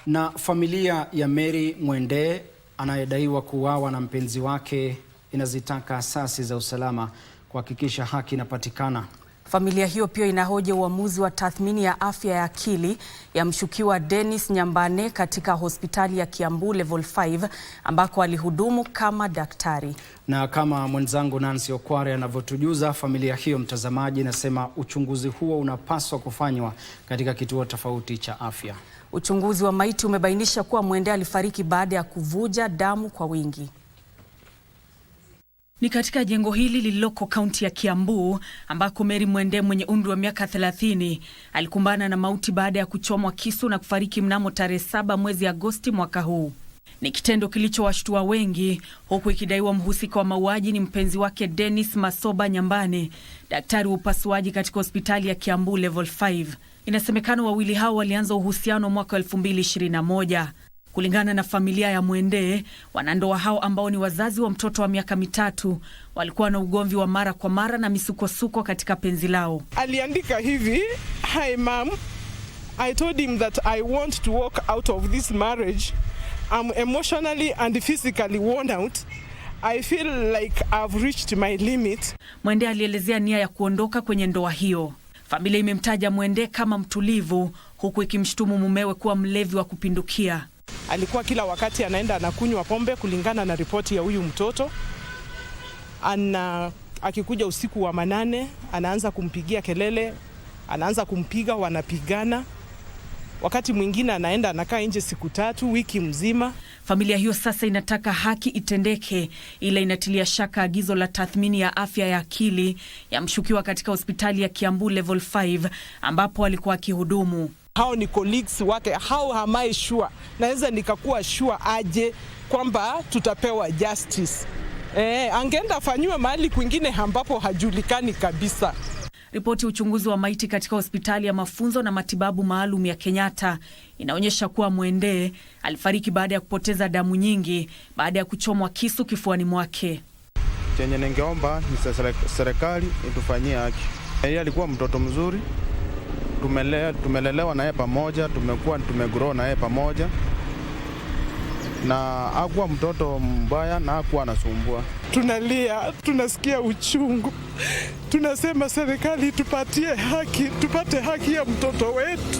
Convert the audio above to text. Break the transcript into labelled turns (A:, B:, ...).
A: Na familia ya Mary Mwende anayedaiwa kuuawa na mpenzi wake inazitaka asasi za usalama kuhakikisha haki inapatikana.
B: Familia hiyo pia inahoji uamuzi wa tathmini ya afya ya akili ya mshukiwa Dennis Nyambane katika hospitali ya Kiambu Level 5 ambako alihudumu kama daktari. Na kama mwenzangu Nancy Okware anavyotujuza, familia hiyo, mtazamaji, inasema uchunguzi huo unapaswa kufanywa katika kituo tofauti cha afya. Uchunguzi wa maiti umebainisha kuwa Mwende alifariki baada ya kuvuja damu kwa wingi.
C: Ni katika jengo hili lililoko kaunti ya Kiambu ambako Mary Mwende mwenye umri wa miaka 30 alikumbana na mauti baada ya kuchomwa kisu na kufariki mnamo tarehe 7 mwezi Agosti mwaka huu. Ni kitendo kilichowashtua wengi, huku ikidaiwa mhusika wa mauaji ni mpenzi wake Dennis Masoba Nyambane, daktari wa upasuaji katika hospitali ya Kiambu Level 5. Inasemekana wawili hao walianza uhusiano mwaka 2021. Kulingana na familia ya Mwende, wanandoa hao ambao ni wazazi wa mtoto wa miaka 3 walikuwa na ugomvi wa mara kwa mara na misukosuko katika penzi lao.
D: Aliandika hivi: "Hi mom, I told him that I want to walk out of this marriage. I'm emotionally and physically worn out. I feel like I've reached my limit."
C: Mwende alielezea nia ya kuondoka kwenye ndoa hiyo. Familia imemtaja Mwende kama mtulivu, huku ikimshtumu mumewe kuwa mlevi wa kupindukia.
D: Alikuwa kila wakati anaenda anakunywa pombe kulingana na ripoti ya huyu mtoto. Akikuja usiku wa manane, anaanza kumpigia kelele, anaanza kumpiga, wanapigana. Wakati mwingine anaenda anakaa nje siku 3, wiki mzima.
C: Familia hiyo sasa inataka haki itendeke, ila inatilia shaka agizo la tathmini ya afya ya akili ya mshukiwa katika hospitali ya Kiambu Level 5 ambapo alikuwa akihudumu.
D: Hao ni colleagues wake, how am I sure? Naweza nikakuwa sure aje kwamba tutapewa justice? Angeenda afanywe mahali kwingine ambapo hajulikani kabisa.
C: Ripoti ya uchunguzi wa maiti katika hospitali ya mafunzo na matibabu maalum ya Kenyatta inaonyesha kuwa Mwende alifariki baada ya kupoteza damu nyingi baada ya kuchomwa kisu kifuani mwake.
E: Chenye ningeomba ni serikali itufanyie haki. Yeye alikuwa mtoto mzuri. Tumelelewa naye pamoja, tumegrow naye pamoja, na hakuwa mtoto mbaya na hakuwa anasumbua.
D: Tunalia, tunasikia uchungu. Tunasema serikali tupatie haki, tupate haki ya mtoto wetu.